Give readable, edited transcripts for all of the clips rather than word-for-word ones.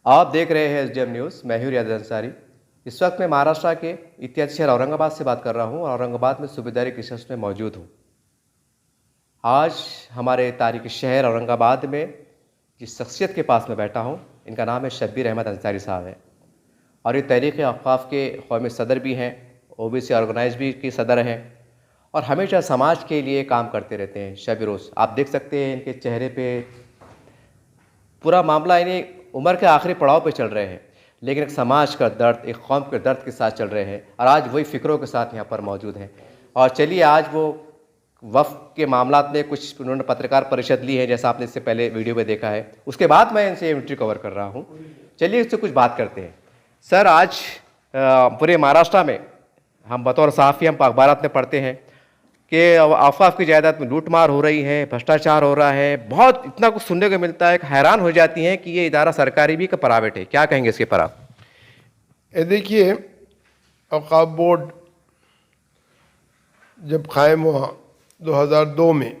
आप देख रहे हैं एसडीएम न्यूज़। मैं हूं रियाज अंसारी। इस वक्त मैं महाराष्ट्र के इतिहासी शहर औरंगाबाद से बात कर रहा हूं और औरंगाबाद में सूबेदारी क्रिसमस में मौजूद हूं। आज हमारे तारीखी शहर औरंगाबाद में जिस शख्सियत के पास मैं बैठा हूं, इनका नाम है शब्बीर अहमद अंसारी साहब है और ये तहरीक औक़ाफ़ के कौमी सदर भी हैं, ओबीसी ऑर्गेनाइज भी के सदर हैं और हमेशा समाज के लिए काम करते रहते हैं। शब रोज़ आप देख सकते हैं इनके चेहरे पे पूरा मामला इन्हें उम्र के आखिरी पड़ाव पे चल रहे हैं, लेकिन एक समाज का दर्द, एक कौम के दर्द के साथ चल रहे हैं और आज वही फ़िक्रों के साथ यहाँ पर मौजूद हैं। और चलिए आज वो वफ़ के मामलात में कुछ उन्होंने पत्रकार परिषद ली है, जैसा आपने इससे पहले वीडियो में देखा है। उसके बाद मैं इनसे इंटरव्यू कवर कर रहा हूँ। चलिए इससे कुछ बात करते हैं। सर, आज पूरे महाराष्ट्र में हम बतौर सहाफ़ी हम अखबारात में पढ़ते हैं कि औक़ाफ़ की जायदाद में लूटमार हो रही है, भ्रष्टाचार हो रहा है, बहुत इतना कुछ सुनने को मिलता है कि हैरान हो जाती हैं कि ये इदारा सरकारी भी कि प्राइवेट है। क्या कहेंगे इसके पर आप? देखिए, औक़ाफ़ बोर्ड जब कायम हुआ 2002 में,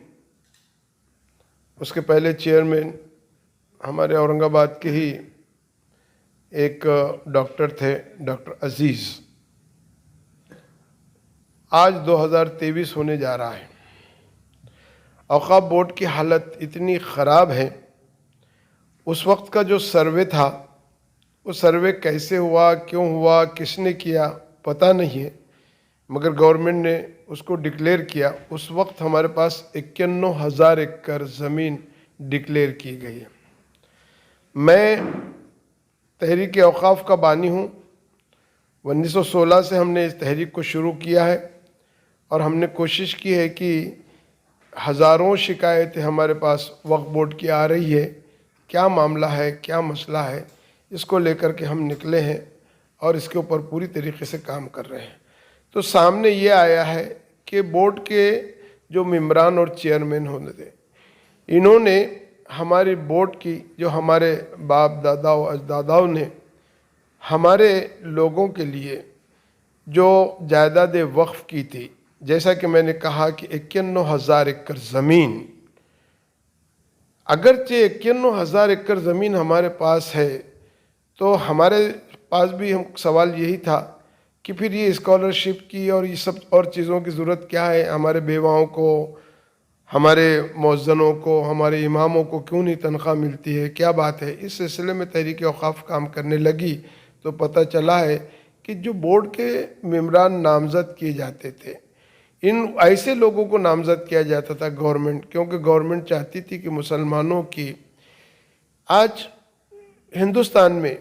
उसके पहले चेयरमैन हमारे औरंगाबाद के ही एक डॉक्टर थे, डॉक्टर अजीज़। आज 2023 होने जा रहा है। औक़ाफ़ बोर्ड की हालत इतनी ख़राब है, उस वक्त का जो सर्वे था, वो सर्वे कैसे हुआ, क्यों हुआ, किसने किया, पता नहीं है, मगर गवर्नमेंट ने उसको डिक्लेयर किया। उस वक्त हमारे पास 51,000 एकड़ ज़मीन डिक्लेयर की गई है। मैं तहरीक औक़ाफ़ का बानी हूँ। 1916 से हमने इस तहरीक को शुरू किया है और हमने कोशिश की है कि हज़ारों शिकायतें हमारे पास वक्फ बोर्ड की आ रही है, क्या मामला है, क्या मसला है, इसको लेकर के हम निकले हैं और इसके ऊपर पूरी तरीके से काम कर रहे हैं। तो सामने ये आया है कि बोर्ड के जो मेंबरान और चेयरमैन होने थे, इन्होंने हमारी बोर्ड की, जो हमारे बाप दादाओं अजदादाओं ने हमारे लोगों के लिए जो जायदाद वक्फ की थी, जैसा कि मैंने कहा कि 51,000 एकड़ ज़मीन, अगरचे 51,000 एकड़ ज़मीन हमारे पास है, तो हमारे पास भी हम सवाल यही था कि फिर ये स्कॉलरशिप की और ये सब और चीज़ों की ज़रूरत क्या है? हमारे बेवाओं को, हमारे मौज़नों को, हमारे इमामों को क्यों नहीं तनख्वाह मिलती है, क्या बात है? इस सिलसिले में तहरीक औक़ाफ़ काम करने लगी तो पता चला है कि जो बोर्ड के मेंबरान नामज़द किए जाते थे, इन ऐसे लोगों को नामज़द किया जाता था गवर्नमेंट, क्योंकि गवर्नमेंट चाहती थी कि मुसलमानों की, आज हिंदुस्तान में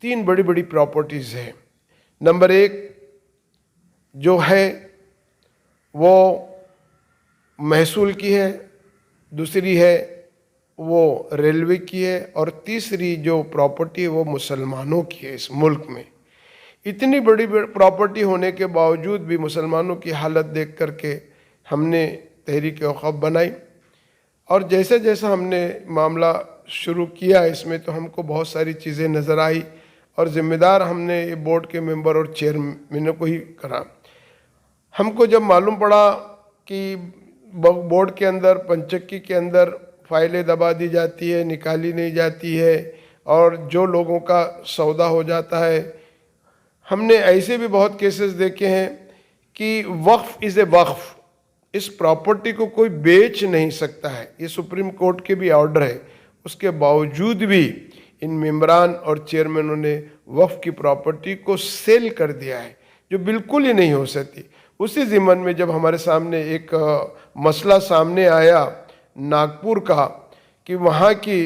3 बड़ी बड़ी प्रॉपर्टीज़ हैं। नंबर 1 जो है वो महसूल की है, दूसरी है वो रेलवे की है और तीसरी जो प्रॉपर्टी है वो मुसलमानों की है। इस मुल्क में इतनी बड़ी प्रॉपर्टी होने के बावजूद भी मुसलमानों की हालत देख करके हमने तहरीक औक़ाफ़ बनाई और जैसे जैसा हमने मामला शुरू किया इसमें, तो हमको बहुत सारी चीज़ें नज़र आई और ज़िम्मेदार हमने ये बोर्ड के मेंबर और चेयरमैन को ही करा। हमको जब मालूम पड़ा कि बोर्ड के अंदर, पंचक्की के अंदर फाइलें दबा दी जाती है, निकाली नहीं जाती है और जो लोगों का सौदा हो जाता है, हमने ऐसे भी बहुत केसेस देखे हैं कि वक्फ इज़ ए वक्फ, इस प्रॉपर्टी को कोई बेच नहीं सकता है, ये सुप्रीम कोर्ट के भी ऑर्डर है। उसके बावजूद भी इन मेंबरान और चेयरमैनों ने वक्फ की प्रॉपर्टी को सेल कर दिया है, जो बिल्कुल ही नहीं हो सकती। उसी ज़िम्मन में जब हमारे सामने एक मसला सामने आया नागपुर का, कि वहाँ की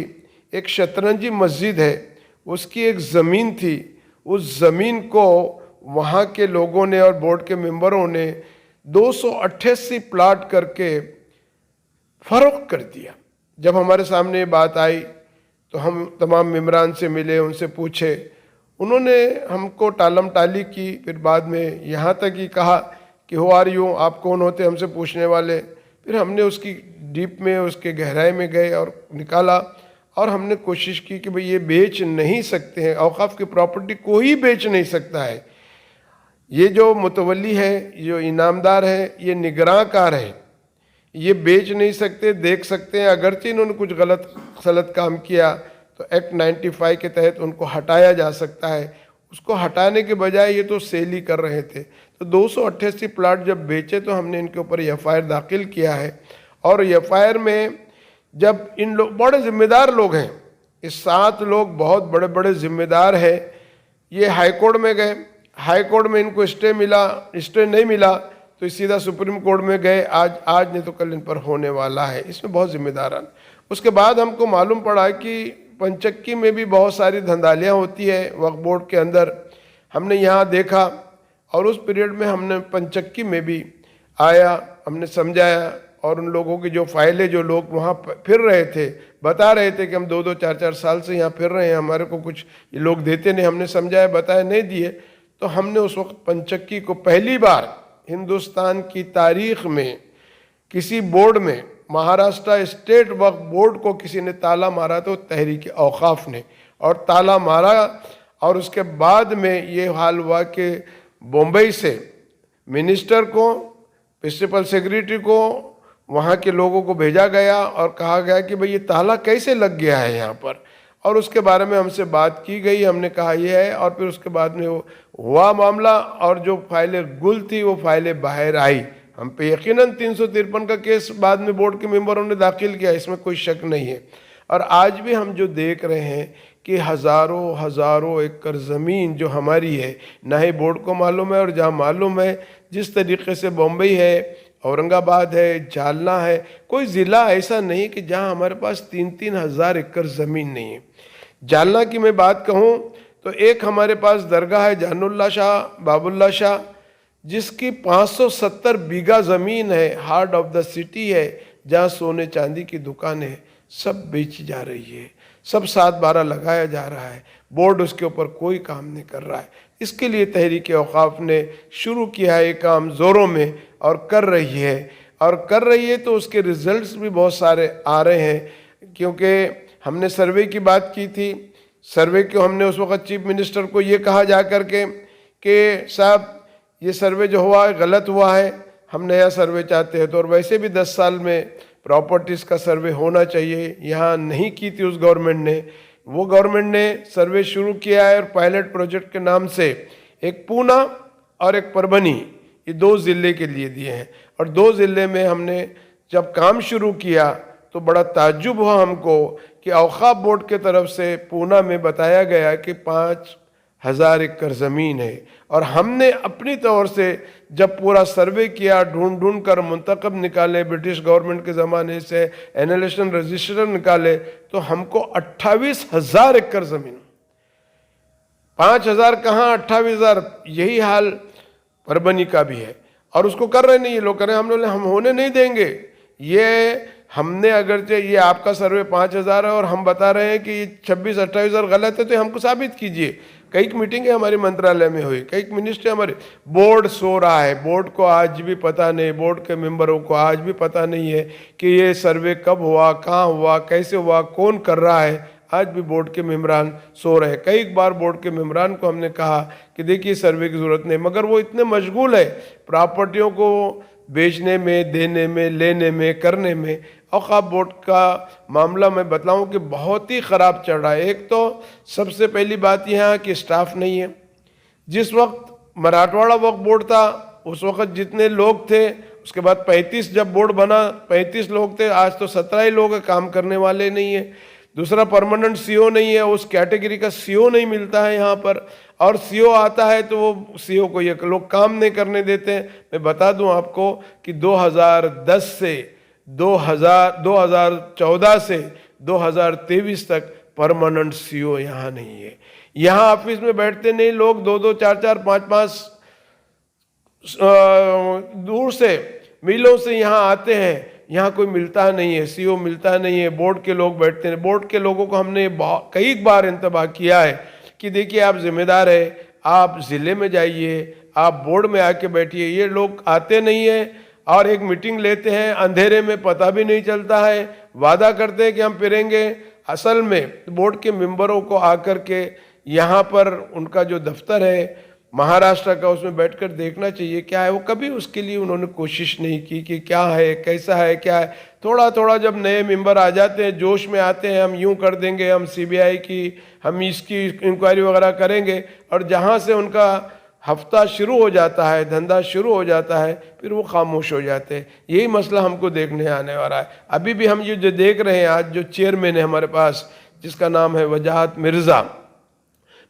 एक शतरंजी मस्जिद है, उसकी एक ज़मीन थी, उस ज़मीन को वहाँ के लोगों ने और बोर्ड के मेंबरों ने 288 प्लाट करके फ़रोख्त कर दिया। जब हमारे सामने ये बात आई तो हम तमाम मेंबरान से मिले, उनसे पूछे, उन्होंने हमको टालम टाली की। फिर बाद में यहाँ तक ही कहा कि हो आर यू, आप कौन होते हमसे पूछने वाले। फिर हमने उसकी डीप में, उसके गहराई में गए और निकाला और हमने कोशिश की कि भाई ये बेच नहीं सकते हैं, औक़ाफ़ की प्रॉपर्टी कोई बेच नहीं सकता है। ये जो मुतवल्ली है, जो इनामदार है, ये निगरांकार है, ये बेच नहीं सकते, देख सकते हैं। अगरचे इन्होंने कुछ गलत काम किया तो एक्ट 95 के तहत उनको हटाया जा सकता है। उसको हटाने के बजाय ये तो सेल ही कर रहे थे। तो 288 प्लाट जब बेचे तो हमने इनके ऊपर एफआईआर दाखिल किया है। और एफआईआर में जब इन लोग बड़े जिम्मेदार लोग हैं, ये 7 लोग बहुत बड़े बड़े जिम्मेदार हैं, ये हाई कोर्ट में गए, हाई कोर्ट में इनको स्टे मिला, स्टे नहीं मिला तो सीधा सुप्रीम कोर्ट में गए, आज नहीं तो कल इन पर होने वाला है। इसमें बहुत जिम्मेदार। उसके बाद हमको मालूम पड़ा कि पंचक्की में भी बहुत सारी धंधालियाँ होती है वक्फ बोर्ड के अंदर। हमने यहाँ देखा और उस पीरियड में हमने पंचक्की में भी आया, हमने समझाया और उन लोगों की जो फाइलें, जो लोग वहाँ फिर रहे थे, बता रहे थे कि हम 2-2 4-4 साल से यहाँ फिर रहे हैं, हमारे को कुछ ये लोग देते नहीं। हमने समझाया, बताया, नहीं दिए। तो हमने उस वक्त पंचक्की को पहली बार हिंदुस्तान की तारीख में किसी बोर्ड में, महाराष्ट्र स्टेट वक्फ बोर्ड को किसी ने ताला मारा तो तहरीक औकाफ ने, और ताला मारा। और उसके बाद में ये हाल हुआ कि बम्बई से मिनिस्टर को, प्रिंसिपल सेक्रेटरी को, वहाँ के लोगों को भेजा गया और कहा गया कि भाई ये ताला कैसे लग गया है यहाँ पर। और उसके बारे में हमसे बात की गई, हमने कहा ये है। और फिर उसके बाद में वो हुआ मामला और जो फाइलें गुल थी वो फाइलें बाहर आई। हम पे यकीनन 353 का केस बाद में बोर्ड के मेंबरों ने दाखिल किया, इसमें कोई शक नहीं है। और आज भी हम जो देख रहे हैं कि हज़ारों एकड़ ज़मीन जो हमारी है, ना ही बोर्ड को मालूम है, और जहाँ मालूम है, जिस तरीके से बम्बई है, औरंगाबाद है, जालना है, कोई ज़िला ऐसा नहीं कि जहाँ हमारे पास 3-3 हज़ार एकड़ ज़मीन नहीं है। जालना की मैं बात कहूँ तो एक हमारे पास दरगाह है जानुल्ला शाह, बाबुल्ला शाह, जिसकी 570 बीघा ज़मीन है, हार्ट ऑफ द सिटी है, जहाँ सोने चांदी की दुकान है, सब बेची जा रही है, सब 7/12 लगाया जा रहा है। बोर्ड उसके ऊपर कोई काम नहीं कर रहा है। इसके लिए तहरीक औकाफ ने शुरू किया है ये काम ज़ोरों में और कर रही है तो उसके रिजल्ट्स भी बहुत सारे आ रहे हैं। क्योंकि हमने सर्वे की बात की थी, सर्वे को हमने उस वक्त चीफ मिनिस्टर को ये कहा जा कर के कि साहब ये सर्वे जो हुआ है गलत हुआ है, हम नया सर्वे चाहते हैं। तो और वैसे भी 10 साल में प्रॉपर्टीज़ का सर्वे होना चाहिए, यहाँ नहीं की थी उस गवर्नमेंट ने। वो गवर्नमेंट ने सर्वे शुरू किया है और पायलट प्रोजेक्ट के नाम से एक पूना और एक परभनी, ये 2 ज़िले के लिए दिए हैं। और 2 ज़िले में हमने जब काम शुरू किया तो बड़ा ताज्जुब हुआ हमको कि औकाफ बोर्ड के तरफ से पूना में बताया गया कि 5,000 एकड़ ज़मीन है। और हमने अपनी तौर से जब पूरा सर्वे किया, ढूंढ कर मुंतखब निकाले, ब्रिटिश गवर्नमेंट के ज़माने से एनालिशन रजिस्टर निकाले, तो हमको 28,000 एकड़ ज़मीन, 5,000 कहाँ 28,000, यही हाल परभनी का भी है। और उसको कर रहे नहीं ये लोग, कर रहे हम होने नहीं देंगे। ये हमने अगर ये आपका सर्वे 5,000 है और हम बता रहे हैं कि 26-28,000 गलत है, तो हमको साबित कीजिए। कई मीटिंगें हमारे मंत्रालय में हुई, कई मिनिस्टर हमारे, बोर्ड सो रहा है, बोर्ड को आज भी पता नहीं, बोर्ड के मेंबरों को आज भी पता नहीं है कि ये सर्वे कब हुआ, कहाँ हुआ, कैसे हुआ, कौन कर रहा है। आज भी बोर्ड के मेंबरान सो रहे। कई बार बोर्ड के मेंबरान को हमने कहा कि देखिए सर्वे की ज़रूरत नहीं, मगर वो इतने मशगूल है प्रॉपर्टियों को बेचने में, देने में, लेने में, करने में। औकाफ बोर्ड का मामला मैं बतलाऊं कि बहुत ही ख़राब चल रहा है। एक तो सबसे पहली बात यहाँ कि स्टाफ नहीं है। जिस वक्त मराठवाड़ा वक्फ बोर्ड था उस वक्त जितने लोग थे, उसके बाद 35 जब बोर्ड बना 35 लोग थे, आज तो 17 ही लोग काम करने वाले नहीं है। दूसरा परमानेंट सीओ नहीं है, उस कैटेगरी का सीओ नहीं मिलता है यहाँ पर। और सीओ आता है तो वो सीओ को ये लोग काम नहीं करने देते हैं। मैं बता दूं आपको कि 2010 से 2014 से 2023 तक परमानेंट सीओ यहाँ नहीं है। यहाँ ऑफिस में बैठते नहीं लोग, 2-2 4-4 5-5 दूर से मीलों से यहाँ आते हैं। यहाँ कोई मिलता नहीं है, सीओ मिलता नहीं है, बोर्ड के लोग बैठते हैं। बोर्ड के लोगों को हमने कई बार इंतबाह किया है कि देखिए आप जिम्मेदार है, आप ज़िले में जाइए, आप बोर्ड में आके बैठिए। ये लोग आते नहीं है और एक मीटिंग लेते हैं, अंधेरे में पता भी नहीं चलता है, वादा करते हैं कि हम फिरेंगे। असल में बोर्ड के मेंबरों को आकर के यहाँ पर उनका जो दफ्तर है महाराष्ट्र का, उसमें बैठकर देखना चाहिए क्या है। वो कभी उसके लिए उन्होंने कोशिश नहीं की कि क्या है, कैसा है, क्या है। थोड़ा थोड़ा जब नए मेंबर आ जाते हैं, जोश में आते हैं, हम यूं कर देंगे, हम सीबीआई की, हम इसकी इंक्वायरी वगैरह करेंगे, और जहां से उनका हफ्ता शुरू हो जाता है, धंधा शुरू हो जाता है, फिर वो खामोश हो जाते हैं। यही मसला हमको देखने आने वाला है। अभी भी हम ये जो देख रहे हैं, आज जो चेयरमैन है हमारे पास, जिसका नाम है वजाहत मिर्ज़ा,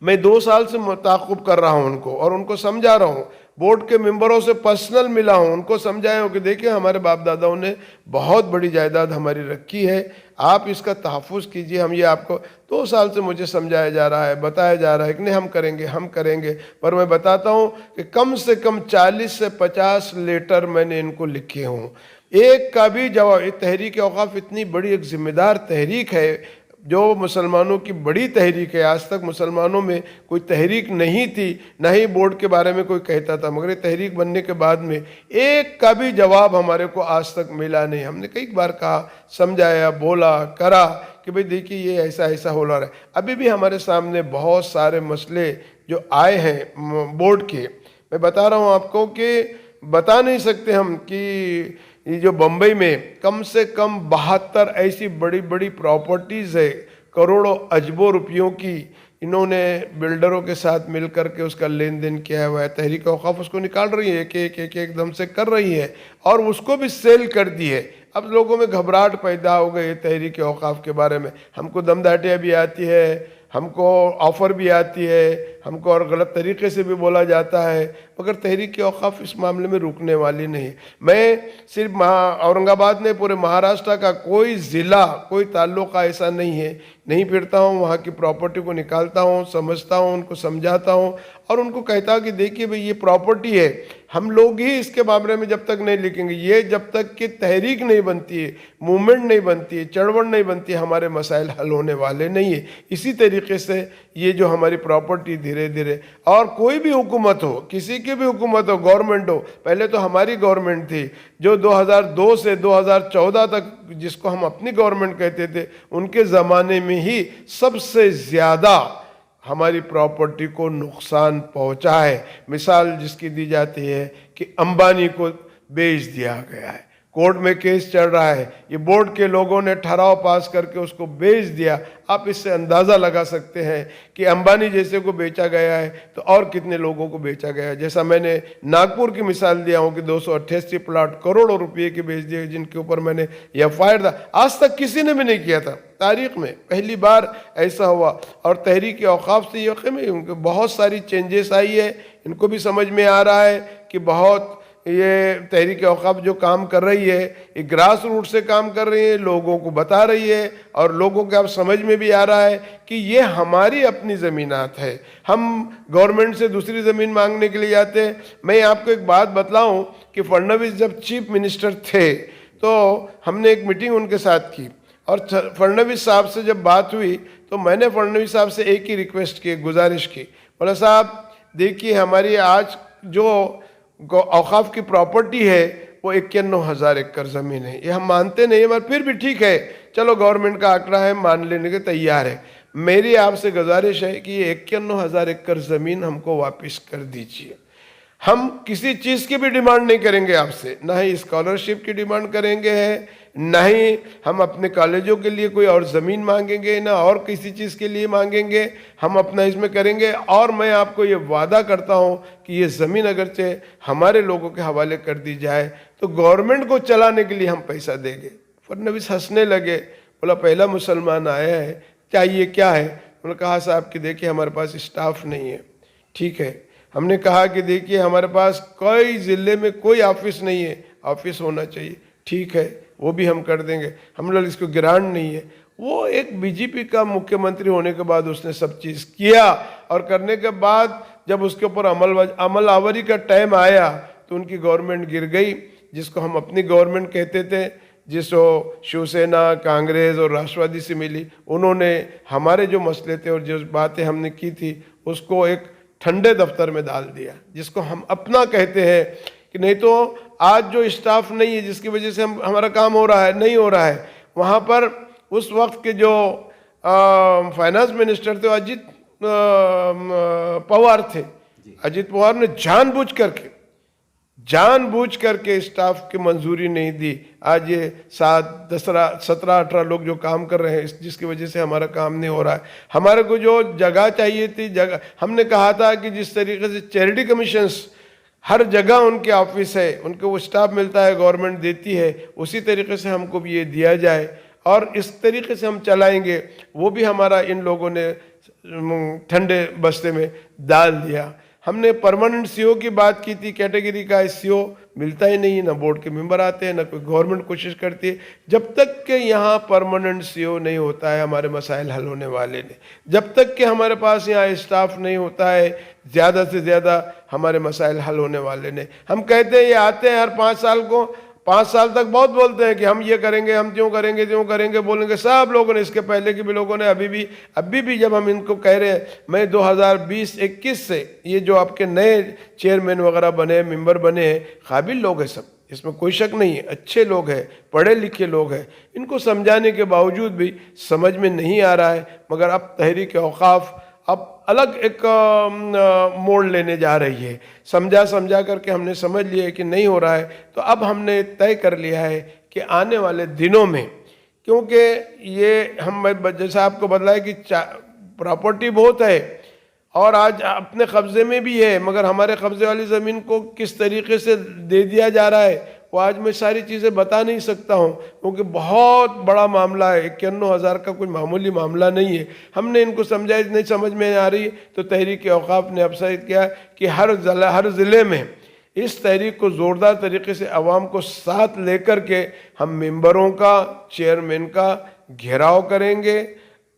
मैं 2 साल से ताक़ुब कर रहा हूं उनको, और उनको समझा रहा हूं। बोर्ड के मेंबरों से पर्सनल मिला हूं, उनको समझाया हूं कि देखिए हमारे बाप दादाओं ने बहुत बड़ी जायदाद हमारी रखी है, आप इसका तहफ़्फ़ुज़ कीजिए। हम ये आपको 2 साल से मुझे समझाया जा रहा है, बताया जा रहा है कि नहीं हम करेंगे, हम करेंगे। पर मैं बताता हूं कि कम से कम 40 से 50 लेटर मैंने इनको लिखे हूँ, एक का भी जवाब। ये तहरीक औक़ाफ़ इतनी बड़ी एक ज़िम्मेदार तहरीक है, जो मुसलमानों की बड़ी तहरीक है। आज तक मुसलमानों में कोई तहरीक नहीं थी, न ही बोर्ड के बारे में कोई कहता था, मगर ये तहरीक बनने के बाद में एक का भी जवाब हमारे को आज तक मिला नहीं। हमने कई बार कहा, समझाया, बोला, करा कि भाई देखिए ये ऐसा ऐसा हो रहा है। अभी भी हमारे सामने बहुत सारे मसले जो आए हैं बोर्ड के, मैं बता रहा हूँ आपको कि बता नहीं सकते हम कि ये जो बम्बई में कम से कम 72 ऐसी बड़ी बड़ी प्रॉपर्टीज़ है, करोड़ों अजबों रुपयों की, इन्होंने बिल्डरों के साथ मिल कर के उसका लेन देन किया हुआ है। तहरीक औक़ाफ़ उसको निकाल रही है, एक एकदम से कर रही है, और उसको भी सेल कर दी है। अब लोगों में घबराहट पैदा हो गई तहरीक औक़ाफ़ के बारे में। हमको दमदाटियाँ भी आती है, हमको ऑफ़र भी आती है, हमको और गलत तरीके से भी बोला जाता है, मगर तहरीक औक़ाफ़ इस मामले में रुकने वाली नहीं। मैं सिर्फ औरंगाबाद में, पूरे महाराष्ट्र का कोई ज़िला, कोई ताल्लुक़ा ऐसा नहीं है, नहीं फिरता हूँ, वहाँ की प्रॉपर्टी को निकालता हूँ, समझता हूँ, उनको समझाता हूँ, और उनको कहता हूँ कि देखिए भाई ये प्रॉपर्टी है, हम लोग ही इसके मामले में जब तक नहीं लिखेंगे, ये जब तक कि तहरीक नहीं बनती है, मूवमेंट नहीं बनती है, चढ़वड़ नहीं बनती है, हमारे मसाइल हल होने वाले नहीं है। इसी तरीके से ये जो हमारी प्रॉपर्टी धीरे धीरे, और कोई भी हुकूमत हो, किसी की भी हुकूमत हो, गवर्नमेंट हो, पहले तो हमारी गवर्नमेंट थी जो 2002 से 2014 तक जिसको हम अपनी गवर्नमेंट कहते थे, उनके ज़माने में ही सबसे ज़्यादा हमारी प्रॉपर्टी को नुकसान पहुंचा है। मिसाल जिसकी दी जाती है कि अंबानी को बेच दिया गया है, कोर्ट में केस चल रहा है, ये बोर्ड के लोगों ने ठहराव पास करके उसको बेच दिया। आप इससे अंदाज़ा लगा सकते हैं कि अंबानी जैसे को बेचा गया है तो और कितने लोगों को बेचा गया है। जैसा मैंने नागपुर की मिसाल दिया हूँ कि 288 प्लाट करोड़ों रुपये के बेच दिए, जिनके ऊपर मैंने एफआईआर था, आज तक किसी ने भी नहीं किया था। तारीख में पहली बार ऐसा हुआ। और तहरीक औक़ाफ़ से यकीन में बहुत सारी चेंजेस आई है, इनको भी समझ में आ रहा है कि बहुत ये तहरीक औक़ाफ़ जो काम कर रही है, ये ग्रास रूट से काम कर रही है, लोगों को बता रही है, और लोगों के अब समझ में भी आ रहा है कि ये हमारी अपनी ज़मीनात है, हम गवर्नमेंट से दूसरी ज़मीन मांगने के लिए जाते हैं। मैं आपको एक बात बतलाऊं कि फडणवीस जब चीफ मिनिस्टर थे तो हमने एक मीटिंग उनके साथ की, और फडणवीस साहब से जब बात हुई तो मैंने फडणवीस साहब से एक ही रिक्वेस्ट की, गुजारिश की, बोला साहब देखिए हमारी आज जो औक़ाफ़ की प्रॉपर्टी है वो 51,000 एकड़ ज़मीन है, ये हम मानते नहीं मगर फिर भी ठीक है, चलो गवर्नमेंट का आंकड़ा है, मान लेने के तैयार है। मेरी आपसे गुजारिश है कि ये 51,000 एकड़ ज़मीन हमको वापस कर दीजिए। हम किसी चीज़ की भी डिमांड नहीं करेंगे आपसे, ना ही स्कॉलरशिप की डिमांड करेंगे, ना ही हम अपने कॉलेजों के लिए कोई और ज़मीन मांगेंगे, ना और किसी चीज़ के लिए मांगेंगे, हम अपना इसमें करेंगे। और मैं आपको ये वादा करता हूँ कि ये ज़मीन अगरचे हमारे लोगों के हवाले कर दी जाए तो गवर्नमेंट को चलाने के लिए हम पैसा देंगे। फडणवीस हंसने लगे, बोला पहला मुसलमान आया है, चाहिए क्या है? उन्होंने कहा साहब कि देखिए हमारे पास स्टाफ नहीं है। ठीक है, हमने कहा कि देखिए हमारे पास कई ज़िले में कोई ऑफिस नहीं है, ऑफिस होना चाहिए। ठीक है, वो भी हम कर देंगे। हम लोग इसको ग्रांट नहीं है। वो एक बीजेपी का मुख्यमंत्री होने के बाद उसने सब चीज़ किया, और करने के बाद जब उसके ऊपर अमल आवरी का टाइम आया तो उनकी गवर्नमेंट गिर गई, जिसको हम अपनी गवर्नमेंट कहते थे, जिसको शिवसेना, कांग्रेस और राष्ट्रवादी से मिली। उन्होंने हमारे जो मसले थे और जो बातें हमने की थी उसको एक ठंडे दफ्तर में डाल दिया, जिसको हम अपना कहते हैं। कि नहीं तो आज जो स्टाफ नहीं है जिसकी वजह से हमारा काम हो रहा है, नहीं हो रहा है, वहाँ पर उस वक्त के जो फाइनेंस मिनिस्टर थे अजित पवार थे, अजित पवार ने जानबूझ करके स्टाफ की मंजूरी नहीं दी। आज ये 17-18 लोग जो काम कर रहे हैं, जिसकी वजह से हमारा काम नहीं हो रहा है। हमारे को जो जगह चाहिए थी, जगह हमने कहा था कि जिस तरीके से चैरिटी कमीशंस हर जगह उनके ऑफिस है, उनको वो स्टाफ मिलता है, गवर्नमेंट देती है, उसी तरीके से हमको भी ये दिया जाए और इस तरीके से हम चलाएंगे। वो भी हमारा इन लोगों ने ठंडे बस्ते में डाल दिया। हमने परमानेंट सीओ की बात की थी, कैटेगरी का सीओ मिलता ही नहीं, ना बोर्ड के मेंबर आते हैं, ना कोई गवर्नमेंट कोशिश करती है। जब तक कि यहाँ परमानेंट सीओ नहीं होता है, हमारे मसाइल हल होने वाले नहीं। जब तक कि हमारे पास यहाँ स्टाफ नहीं होता है, ज़्यादा से ज़्यादा हमारे मसाइल हल होने वाले नहीं। हम कहते हैं ये आते हैं हर 5 साल को, 5 साल तक बहुत बोलते हैं कि हम ये करेंगे, हम त्यों करेंगे बोलेंगे सब लोगों ने, इसके पहले के भी लोगों ने। अभी भी जब हम इनको कह रहे हैं, मैं 2020-21 से ये जो आपके नए चेयरमैन वगैरह बने, मेंबर बने हैं, काबिल लोग हैं सब, इसमें कोई शक नहीं है, अच्छे लोग हैं, पढ़े लिखे लोग हैं। इनको समझाने के बावजूद भी समझ में नहीं आ रहा है। मगर अब तहरीक औकाफ अब अलग एक मोड़ लेने जा रही है। समझा करके हमने समझ लिया कि नहीं हो रहा है, तो अब हमने तय कर लिया है कि आने वाले दिनों में, क्योंकि ये हम जैसा आपको बताया कि प्रॉपर्टी बहुत है और आज अपने कब्जे में भी है, मगर हमारे कब्जे वाली ज़मीन को किस तरीके से दे दिया जा रहा है वो आज मैं सारी चीज़ें बता नहीं सकता हूँ, क्योंकि बहुत बड़ा मामला है। 51,000 का कोई मामूली मामला नहीं है। हमने इनको समझाया, नहीं समझ में आ रही, तो तहरीक औकाफ ने अवसायित किया कि हर ज़िले में इस तहरीक को ज़ोरदार तरीके से आवाम को साथ लेकर के हम मेंबरों का, चेयरमैन का घेराव करेंगे,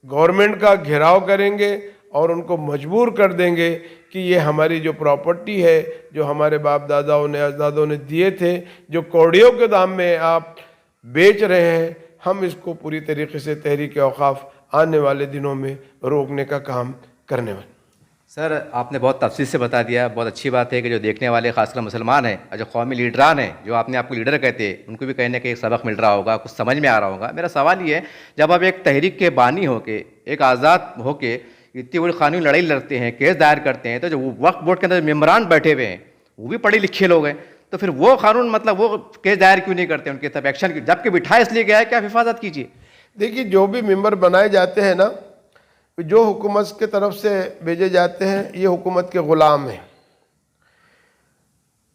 गवर्नमेंट का घेराव करेंगे और उनको मजबूर कर देंगे कि ये हमारी जो प्रॉपर्टी है, जो हमारे बाप दादाओं ने अजदादों ने दिए थे, जो कौड़ियों के दाम में आप बेच रहे हैं, हम इसको पूरी तरीके से तहरीक औकाफ आने वाले दिनों में रोकने का काम करने वाले। सर, आपने बहुत तफसील से बता दिया। बहुत अच्छी बात है कि जो देखने वाले खासकर मुसलमान हैं और जो कौमी लीडरान हैं, जो आपने आपको लीडर कहते हैं, उनको भी कहीं ना कहीं एक सबक मिल रहा होगा, कुछ समझ में आ रहा होगा। मेरा सवाल ये है, जब आप एक तहरीक के बानी होके, एक आज़ाद होके इतनी बड़ी कानूनी लड़ाई लड़ते हैं, केस दायर करते हैं, तो जो वक्फ बोर्ड के अंदर मेंबरान बैठे हुए हैं वो भी पढ़े लिखे लोग हैं, तो फिर वो कानून मतलब वो केस दायर क्यों नहीं करते उनके तब एक्शन, जबकि बिठा इसलिए गया है कि आप हिफाजत कीजिए। देखिए, जो भी मेंबर बनाए जाते हैं ना, जो हुकूमत के तरफ से भेजे जाते हैं, ये हुकूमत के ग़ुलाम हैं।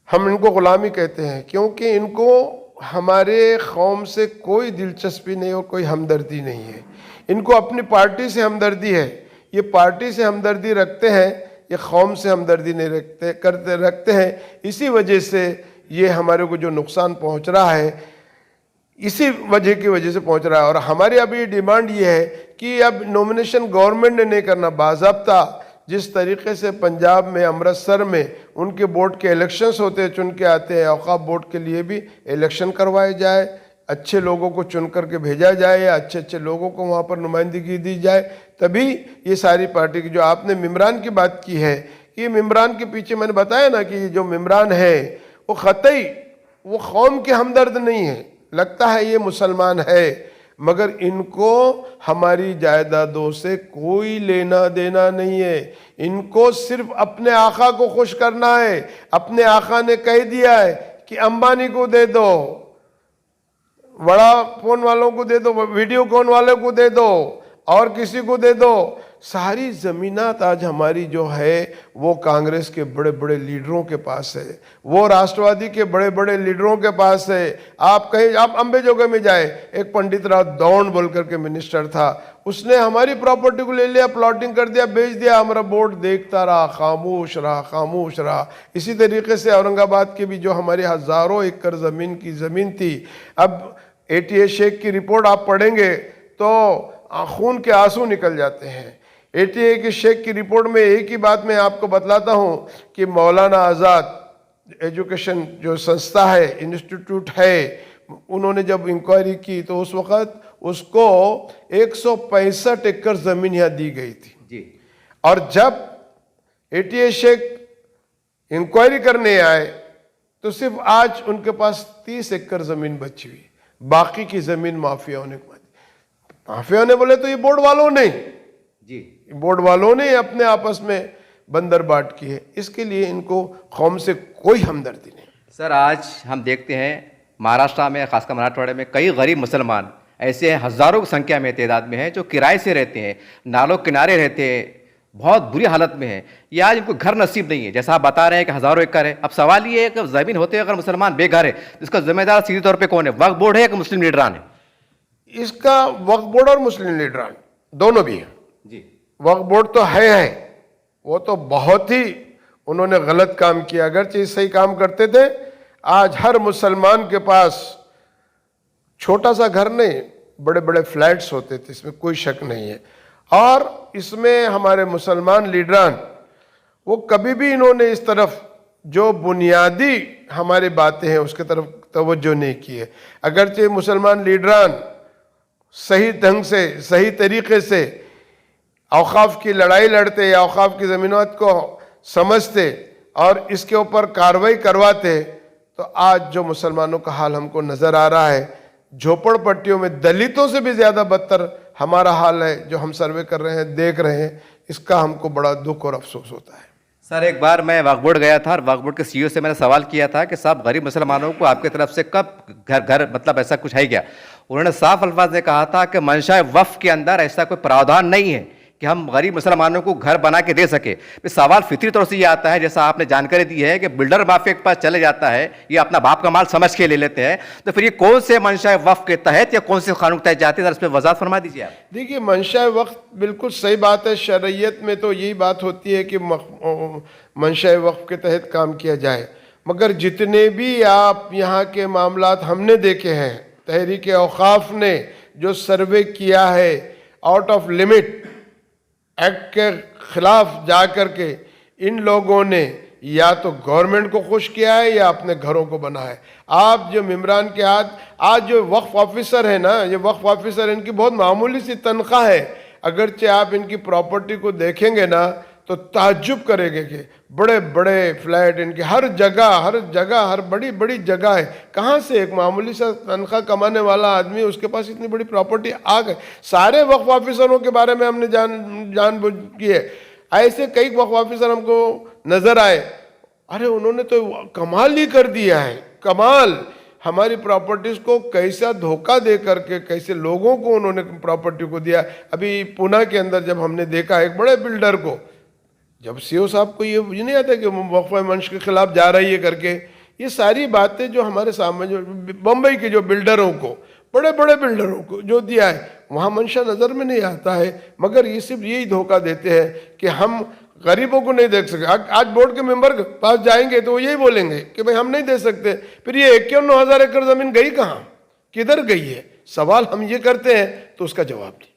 हम इनको ग़ुलामी कहते हैं, क्योंकि इनको हमारे कौम से कोई दिलचस्पी नहीं और कोई हमदर्दी नहीं है। इनको अपनी पार्टी से हमदर्दी है। ये पार्टी से हमदर्दी रखते हैं, ये कौम से हमदर्दी नहीं रखते हैं। इसी वजह से ये हमारे को जो नुकसान पहुंच रहा है, इसी वजह से पहुंच रहा है। और हमारी अभी डिमांड ये है कि अब नॉमिनेशन गवर्नमेंट ने नहीं करना, बाज़ाब्ता जिस तरीके से पंजाब में, अमृतसर में उनके बोर्ड के इलेक्शंस होते हैं, चुन के आते हैं, औकाफ बोर्ड के लिए भी इलेक्शन करवाए जाए, अच्छे लोगों को चुन करके भेजा जाए या अच्छे लोगों को वहाँ पर नुमाइंदगी दी जाए, तभी ये सारी पार्टी की। जो आपने मेंबरान की बात की है, ये मेंबरान के पीछे मैंने बताया ना कि जो मेंबरान है वो ख़तई वो कौम के हमदर्द नहीं है। लगता है ये मुसलमान है, मगर इनको हमारी जायदादों से कोई लेना देना नहीं है। इनको सिर्फ अपने आका को खुश करना है। अपने आका ने कह दिया है कि अंबानी को दे दो, बड़ा फोन वालों को दे दो, वीडियोकॉन वालों को दे दो और किसी को दे दो। सारी ज़मीनात आज हमारी जो है वो कांग्रेस के बड़े बड़े लीडरों के पास है, वो राष्ट्रवादी के बड़े बड़े लीडरों के पास है। आप कहीं, आप अम्बेजोगा में जाए, एक पंडित राव दौड़ बोल करके मिनिस्टर था, उसने हमारी प्रॉपर्टी को ले लिया, प्लॉटिंग कर दिया, बेच दिया। हमारा बोर्ड देखता रहा, खामोश रहा। इसी तरीके से औरंगाबाद के भी जो हमारी हज़ारों एकड़ ज़मीन की ज़मीन थी, अब ATA शेख की रिपोर्ट आप पढ़ेंगे तो खून के आंसू निकल जाते हैं। ATA के शेख की रिपोर्ट में एक ही बात मैं आपको बतलाता हूँ कि मौलाना आज़ाद एजुकेशन जो संस्था है, इंस्टीट्यूट है, उन्होंने जब इंक्वायरी की तो उस वक़्त उसको 165 एकड़ ज़मीन यहाँ दी गई थी जी। और जब ATA शेख इंक्वायरी करने आए तो सिर्फ आज उनके पास 30 एकड़ ज़मीन बची हुई, बाकी की ज़मीन माफियाओं ने बोले तो ये बोर्ड वालों ने, जी, बोर्ड वालों ने अपने आपस में बंदर बाट की है। इसके लिए इनको कौम से कोई हमदर्दी नहीं। सर, आज हम देखते हैं महाराष्ट्र में, खासकर मराठवाड़े में, कई गरीब मुसलमान ऐसे हैं, हज़ारों की संख्या में तादाद में हैं, जो किराए से रहते हैं, नालों किनारे रहते हैं, बहुत बुरी हालत में हैं। ये आज इनको घर नसीब नहीं है। जैसा आप बता रहे हैं कि हज़ारों एकड़ है। अब सवाल ये है कि ज़मीन होते अगर मुसलमान बेघर है तो इसका जिम्मेदार सीधे तौर पे कौन है? वक्फ बोर्ड है या मुस्लिम लीडरान है? इसका वक्फ बोर्ड और मुस्लिम लीडरान दोनों भी हैं जी। वक्फ बोर्ड तो है, वो तो बहुत ही उन्होंने गलत काम किया। अगरचे सही काम करते थे, आज हर मुसलमान के पास छोटा सा घर नहीं, बड़े बड़े फ्लैट्स होते थे, इसमें कोई शक नहीं है। और इसमें हमारे मुसलमान लीडरान, वो कभी भी इन्होंने इस तरफ जो बुनियादी हमारी बातें हैं उसके तरफ तवज्जो नहीं की है। अगरचे मुसलमान लीडरान सही ढंग से, सही तरीके से औकाफ की लड़ाई लड़ते या औकाफ की ज़मीनात को समझते और इसके ऊपर कार्रवाई करवाते, तो आज जो मुसलमानों का हाल हमको नज़र आ रहा है, झोपड़पट्टियों में दलितों से भी ज़्यादा बदतर हमारा हाल है, जो हम सर्वे कर रहे हैं, देख रहे हैं। इसका हमको बड़ा दुख और अफसोस होता है। सर, एक बार मैं वक्फ बोर्ड गया था और वक्फ बोर्ड के सीईओ से मैंने सवाल किया था कि साहब, गरीब मुसलमानों को आपकी तरफ से कब घर मतलब ऐसा कुछ है क्या? उन्होंने साफ अल्फाज में कहा था कि मंशा वक्फ के अंदर ऐसा कोई प्रावधान नहीं है कि हम गरीब मुसलमानों को घर बना के दे सके। फिर सवाल फितरी तौर से ये आता है, जैसा आपने जानकारी दी है कि बिल्डर माफिया के पास चले जाता है, ये अपना बाप का माल समझ के ले लेते हैं, तो फिर ये कौन से मंशा वक्फ के तहत या कौन से कानून के तहत जाते हैं? इस पर वजाहत फरमा दीजिए आप। देखिए, मंशा वक्फ बिल्कुल सही बात है। शरीयत में तो यही बात होती है कि मंशा वक्फ के तहत काम किया जाए, मगर जितने भी आप यहाँ के मामलात हमने देखे हैं, तहरीक औकाफ ने जो सर्वे किया है, आउट ऑफ लिमिट एक्ट के खिलाफ जा कर के इन लोगों ने या तो गवर्नमेंट को खुश किया है या अपने घरों को बना है। आप जो इमरान के हाथ, आज जो वक्फ ऑफिसर है ना, ये वक्फ ऑफिसर, इनकी बहुत मामूली सी तनख्वाह है। अगरचे आप इनकी प्रॉपर्टी को देखेंगे ना तो ताज्जुब करेंगे कि बड़े बड़े फ्लैट इनके हर जगह हर बड़ी बड़ी जगह है। कहाँ से एक मामूली सा तनख्वाह कमाने वाला आदमी, उसके पास इतनी बड़ी प्रॉपर्टी आ गए। सारे वक्फ ऑफिसरों के बारे में हमने जानबूझ की है। ऐसे कई वक्फ ऑफिसर हमको नजर आए, अरे उन्होंने तो कमाल ही कर दिया है, कमाल। हमारी प्रॉपर्टीज को कैसा धोखा दे करके कैसे लोगों को उन्होंने प्रॉपर्टी को दिया। अभी पुणे के अंदर जब हमने देखा एक बड़े बिल्डर को, जब सीओ साहब को ये नहीं आता कि वक्फ मंच के खिलाफ जा रही है करके, ये सारी बातें जो हमारे सामने, जो बम्बई के जो बिल्डरों को, बड़े बड़े बिल्डरों को जो दिया है, वहाँ मंशा नज़र में नहीं आता है। मगर ये सिर्फ यही धोखा देते हैं कि हम गरीबों को नहीं देख सकते। आज बोर्ड के मेंबर के पास जाएंगे तो वो यही बोलेंगे कि भाई हम नहीं दे सकते। फिर ये 51,000 एकड़ ज़मीन गई कहाँ, किधर गई है? सवाल हम ये करते हैं तो उसका जवाब नहीं।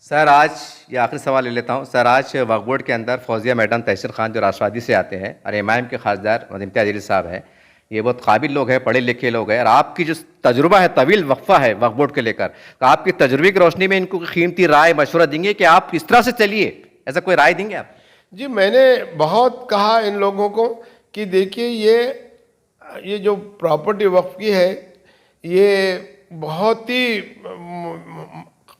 सर, आज ये आखिरी सवाल ले लेता हूँ। सर, आज वक्फ बोर्ड के अंदर फौजिया मैडम तहसीर खान जो राष्ट्रवादी से आते हैं और एमआईएम के खासदार इम्तियाज अली साहब हैं, ये बहुत काबिल लोग हैं, पढ़े लिखे लोग हैं, और आपकी जो तजुर्बा है, तवील वक्फा है वक्फ बोर्ड के लेकर, तो आपकी तजुर्बे की रोशनी में इनको कीमती राय मशवरा देंगे कि आप किस तरह से चलिए, ऐसा कोई राय देंगे आप? जी, मैंने बहुत कहा इन लोगों को कि देखिए, ये जो प्रॉपर्टी वक्फ की है, ये बहुत ही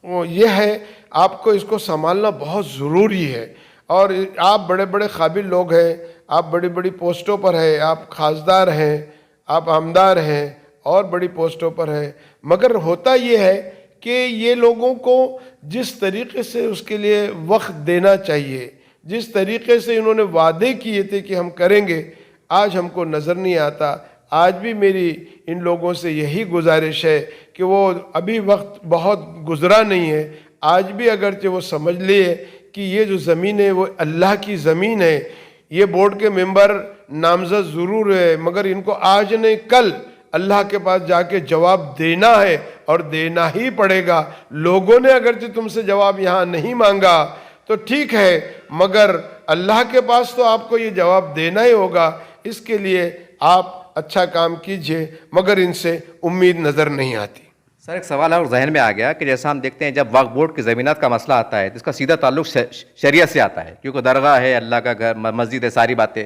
ये है, आपको इसको संभालना बहुत ज़रूरी है। और आप बड़े बड़े काबिल लोग हैं, आप बड़ी बड़ी पोस्टों पर हैं, आप खासदार हैं, आप आमदार हैं और बड़ी पोस्टों पर हैं, मगर होता ये है कि ये लोगों को जिस तरीके से उसके लिए वक्त देना चाहिए, जिस तरीके से इन्होंने वादे किए थे कि हम करेंगे, आज हमको नज़र नहीं आता। आज भी मेरी इन लोगों से यही गुजारिश है कि वो अभी वक्त बहुत गुजरा नहीं है, आज भी अगरचे वो समझ लिए कि ये जो ज़मीन है वो अल्लाह की ज़मीन है। ये बोर्ड के मेंबर नामज़द ज़रूर है, मगर इनको आज नहीं कल अल्लाह के पास जाके जवाब देना है और देना ही पड़ेगा। लोगों ने अगरचे तुमसे जवाब यहाँ नहीं मांगा तो ठीक है, मगर अल्लाह के पास तो आपको ये जवाब देना ही होगा। इसके लिए आप अच्छा काम कीजिए, मगर इनसे उम्मीद नज़र नहीं आती। सर, एक सवाल और जहन में आ गया कि जैसा हम देखते हैं जब वक्फ बोर्ड की ज़मीनात का मसला आता है तो इसका सीधा ताल्लुक शरीयत से आता है, क्योंकि दरगाह है, अल्लाह का घर, मस्जिद है, सारी बातें।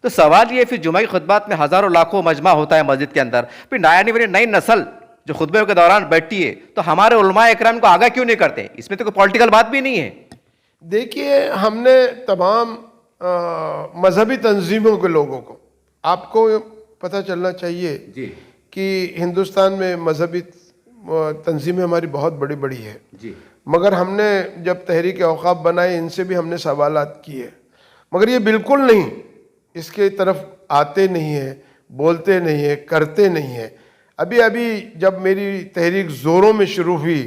तो सवाल ये, फिर जुमा की खुतबात में हज़ारों लाखों मजमा होता है मस्जिद के अंदर, फिर नई नस्ल जो खुतबे के दौरान बैठती है, तो हमारे उलमा इकराम को आगाह क्यों नहीं करते? इसमें तो कोई पॉलिटिकल बात भी नहीं है। देखिए, हमने तमाम मजहबी तंजीमों के लोगों को। आपको पता चलना चाहिए जी कि हिंदुस्तान में मजहबी तंजीमें हमारी बहुत बड़ी बड़ी है, जी मगर हमने जब तहरीक औकाफ बनाई इनसे भी हमने सवालात किए, मगर ये बिल्कुल नहीं इसके तरफ आते नहीं है, बोलते नहीं है, करते नहीं है। अभी अभी जब मेरी तहरीक ज़ोरों में शुरू हुई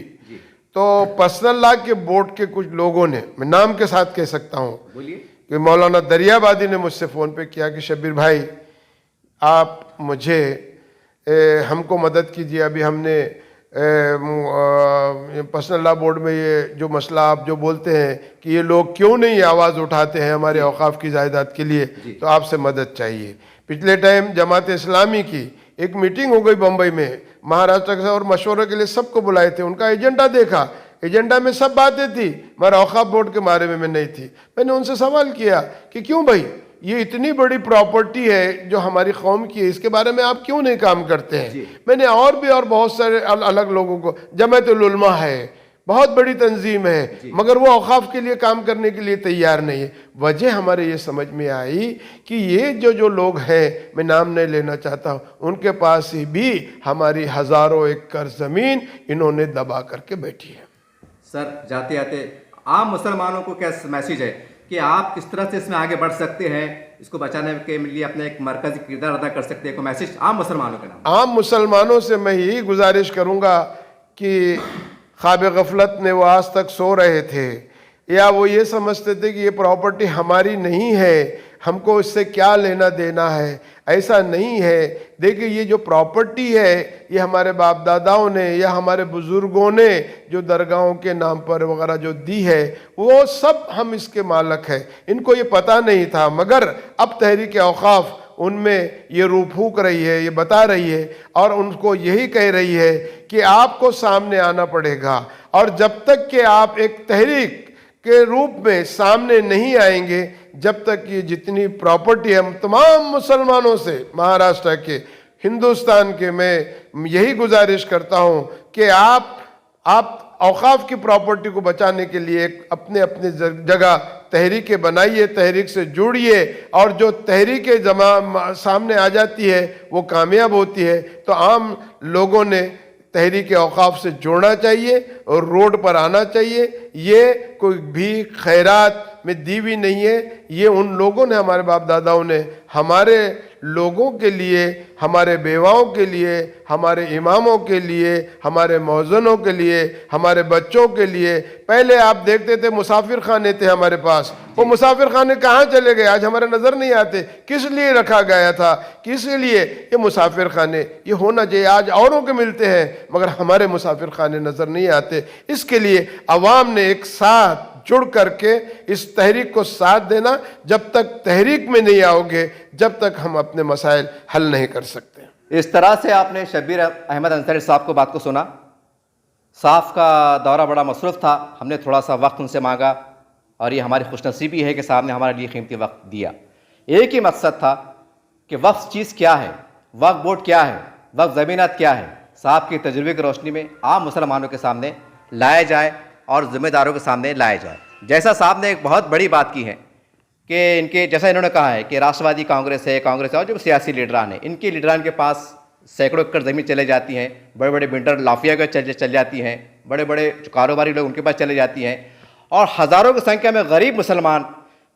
तो पर्सनल लॉ के बोर्ड के कुछ लोगों ने, मैं नाम के साथ कह सकता हूँ, बोलिए। कि मौलाना दरियाबादी ने मुझसे फ़ोन पे किया कि शब्बीर भाई आप मुझे हमको मदद कीजिए, अभी हमने पर्सनल लॉ बोर्ड में ये जो मसला आप जो बोलते हैं कि ये लोग क्यों नहीं आवाज़ उठाते हैं हमारे औकाफ की जायदाद के लिए, तो आपसे मदद चाहिए। पिछले टाइम जमात इस्लामी की एक मीटिंग हो गई बम्बई में, महाराष्ट्र से, और मशवरे के लिए सबको बुलाए थे। उनका एजेंडा देखा, एजेंडा में सब बातें थी, मगर औकाफ बोर्ड के बारे में नहीं थी। मैंने उनसे सवाल किया कि क्यों भाई, ये इतनी बड़ी प्रॉपर्टी है जो हमारी कौम की है, इसके बारे में आप क्यों नहीं काम करते हैं। मैंने और बहुत सारे अलग लोगों को, जमातुल उलमा है, बहुत बड़ी तंजीम है, मगर वो औकाफ के लिए काम करने के लिए तैयार नहीं है। वजह हमारे ये समझ में आई कि ये जो लोग हैं, मैं नाम नहीं लेना चाहता हूँ, उनके पास ही भी हमारी हज़ारों एकड़ ज़मीन इन्होंने दबा करके बैठी है। सर, जाते जाते आम मुसलमानों को क्या मैसेज है कि आप किस तरह से इसमें आगे बढ़ सकते हैं, इसको बचाने के लिए अपना एक मरकजी किरदार अदा कर सकते हैं, कोई मैसेज आम मुसलमानों के नाम? आम मुसलमानों से मैं यही गुजारिश करूँगा कि ख्वाब गफलत में वो आज तक सो रहे थे, या वो ये समझते थे कि ये प्रॉपर्टी हमारी नहीं है, हमको इससे क्या लेना देना है, ऐसा नहीं है। देखिए, ये जो प्रॉपर्टी है ये हमारे बाप दादाओं ने या हमारे बुज़ुर्गों ने जो दरगाहों के नाम पर वगैरह जो दी है, वो सब हम इसके मालिक हैं। इनको ये पता नहीं था, मगर अब तहरीक औकाफ उनमें ये रूह फूक रही है, ये बता रही है, और उनको यही कह रही है कि आपको सामने आना पड़ेगा, और जब तक कि आप एक तहरीक के रूप में सामने नहीं आएंगे, जब तक ये जितनी प्रॉपर्टी है, हम तमाम मुसलमानों से, महाराष्ट्र के, हिंदुस्तान के, मैं यही गुजारिश करता हूँ कि आप औकाफ की प्रॉपर्टी को बचाने के लिए अपने अपने जगह तहरीकें बनाइए, तहरीक से जुड़िए, और जो तहरीकें सामने आ जाती है वो कामयाब होती है। तो आम लोगों ने तहरीक औकाफ से जुड़ना चाहिए और रोड पर आना चाहिए। ये कोई भी खैरात में दी हुई नहीं है, ये उन लोगों ने, हमारे बाप दादाओं ने हमारे लोगों के लिए, हमारे बेवाओं के लिए, हमारे इमामों के लिए, हमारे मौज़नों के लिए, हमारे बच्चों के लिए। पहले आप देखते थे मुसाफिर खाने थे हमारे पास, वो मुसाफिर खाने कहाँ चले गए, आज हमारे नज़र नहीं आते। किस लिए रखा गया था, किस लिए ये मुसाफिर खाने, ये होना चाहिए। आज औरों के मिलते हैं मगर हमारे मुसाफिर खाने नज़र नहीं आते। इसके लिए अवाम ने एक साथ जुड़ करके इस तहरीक को साथ देना। जब तक तहरीक में नहीं आओगे, जब तक हम अपने मसाइल हल नहीं कर सकते। इस तरह से आपने शब्बीर अहमद अंसारी साहब को बात को सुना। साफ का दौरा बड़ा मसरूफ़ था, हमने थोड़ा सा वक्त उनसे मांगा, और ये हमारी खुशनसीबी है कि साहब ने हमारे लिए कीमती वक्त दिया। एक ही मकसद था कि वक्फ चीज़ क्या है, वक्फ बोर्ड क्या है, वक्फ ज़मीनात क्या है, साहब के तजुर्बे की रोशनी में आम मुसलमानों के सामने लाया जाए और ज़िम्मेदारों के सामने लाया जाए। जैसा साहब ने एक बहुत बड़ी बात की है कि इनके, जैसा इन्होंने कहा है कि राष्ट्रवादी कांग्रेस है, कांग्रेस है, और जो सियासी लीडरान हैं, इनके लीडरान के पास सैकड़ों एकड़ ज़मीन चले जाती हैं, बड़े बड़े बिल्डर लाफिया के चल जाती हैं, बड़े बड़े कारोबारी लोग उनके पास चले जाती हैं, और हज़ारों की संख्या में गरीब मुसलमान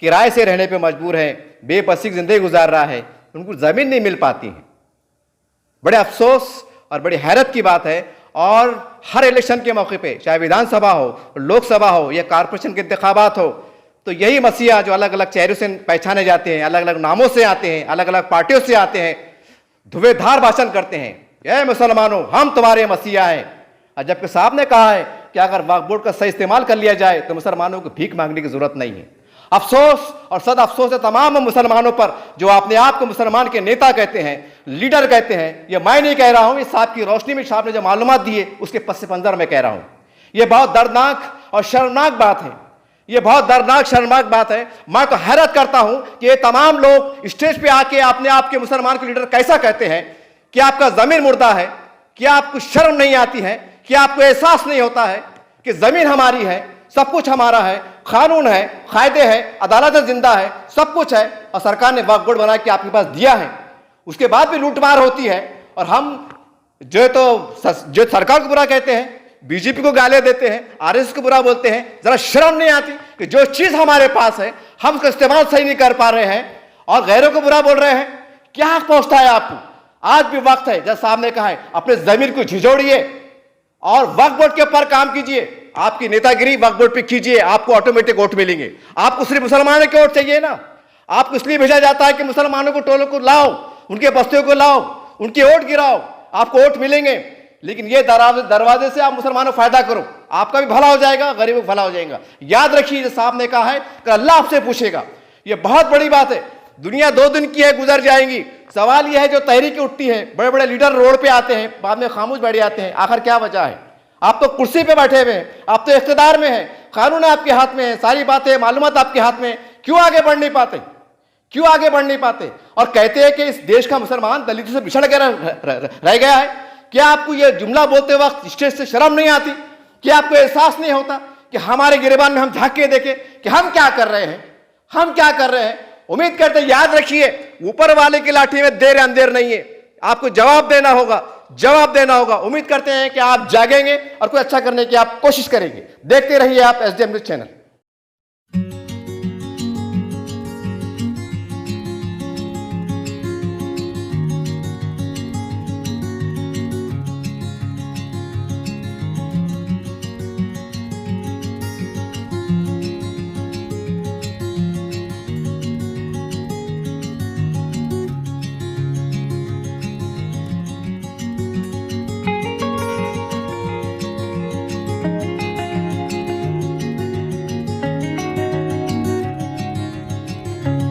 किराए से रहने पर मजबूर हैं, बेबसी की ज़िंदगी गुजार रहा है, उनको ज़मीन नहीं मिल पाती है। बड़े अफसोस और बड़ी हैरत की बात है। और हर इलेक्शन के मौके पे, चाहे विधानसभा हो, लोकसभा हो या कॉरपोरेशन के इंतखाबात हो, तो यही मसीहा जो अलग अलग चेहरों से पहचाने जाते हैं, अलग अलग नामों से आते हैं, अलग अलग पार्टियों से आते हैं, धुएंधार भाषण करते हैं, ये मुसलमानों हम तुम्हारे मसीहा हैं। और जबकि साहब ने कहा है कि अगर वक्फ बोर्ड का सही इस्तेमाल कर लिया जाए तो मुसलमानों को भीख मांगने की जरूरत नहीं है। अफसोस और सद अफसोस है तमाम मुसलमानों पर जो अपने आप को मुसलमान के नेता कहते हैं, लीडर कहते हैं। ये मैं नहीं कह रहा हूं, इस साहब की रोशनी में साहब ने जो मालूमात दी है उसके पस मंजर में कह रहा हूं। ये बहुत दर्दनाक और शर्मनाक बात है, ये बहुत दर्दनाक शर्मनाक बात है। मैं तो हैरत करता हूं कि ये तमाम लोग स्टेज पे आके अपने आप के मुसलमान के लीडर कैसा कहते हैं कि आपका जमीन मुर्दा है, कि आपको शर्म नहीं आती है, कि आपको एहसास नहीं होता है कि जमीन हमारी है, सब कुछ हमारा है, कानून है, कायदे है, अदालत जिंदा है, सब कुछ है, और सरकार ने वक्फ बोर्ड बना के आपके पास दिया है, उसके बाद भी लूटमार होती है। और हम जो सरकार को बुरा कहते हैं, बीजेपी को गालियां देते हैं, आरएसएस को बुरा बोलते हैं, जरा शर्म नहीं आती कि जो चीज हमारे पास है हम उसका इस्तेमाल सही नहीं कर पा रहे हैं और गैरों को बुरा बोल रहे हैं? क्या हक पहुंचता है आपको? आज भी वक्त है, जब साहब ने कहा है, अपने जमीन को झिझोड़िए और वक्फ बोर्ड के ऊपर काम कीजिए। आपकी नेतागिरी वक्फ बोर्ड पे कीजिए, आपको ऑटोमेटिक वोट मिलेंगे। आपको सिर्फ मुसलमानों के वोट चाहिए ना? आपको इसलिए भेजा जाता है कि मुसलमानों को, टोलों को लाओ, उनके बस्तियों को लाओ, उनके वोट गिराओ, आपको वोट मिलेंगे। लेकिन ये दरवाजे से आप मुसलमानों को फायदा करो, आपका भी भला हो जाएगा, गरीबों का भला हो जाएगा। याद रखिए, साहब ने कहा है कि अल्लाह आपसे पूछेगा। ये बहुत बड़ी बात है। दुनिया 2 दिन की है, गुजर जाएंगी। सवाल यह है, जो तहरीक उठती है, बड़े बड़े लीडर रोड पे आते हैं, बाद में खामोश बैठ जाते हैं, आखिर क्या वजह है? आप तो कुर्सी पे बैठे हुए हैं, आप तो इख्तिदार में हैं, कानून आपके हाथ में है, सारी बातें, मालूमात आपके हाथ में, क्यों आगे बढ़ नहीं पाते? क्यों आगे बढ़ नहीं पाते? और कहते हैं कि इस देश का मुसलमान दलितों से बिछड़ कर रह गया है। क्या आपको यह जुमला बोलते वक्त स्टेज से शर्म नहीं आती? क्या आपको एहसास नहीं होता कि हमारे गिरेबान में हम झांक के देखें कि हम क्या कर रहे हैं, हम क्या कर रहे हैं? उम्मीद करते, याद रखिए, ऊपर वाले की लाठी में देर अंधेर नहीं है, आपको जवाब देना होगा, जवाब देना होगा। उम्मीद करते हैं कि आप जागेंगे और कुछ अच्छा करने की आप कोशिश करेंगे। देखते रहिए आप SDM न्यूज़ चैनल।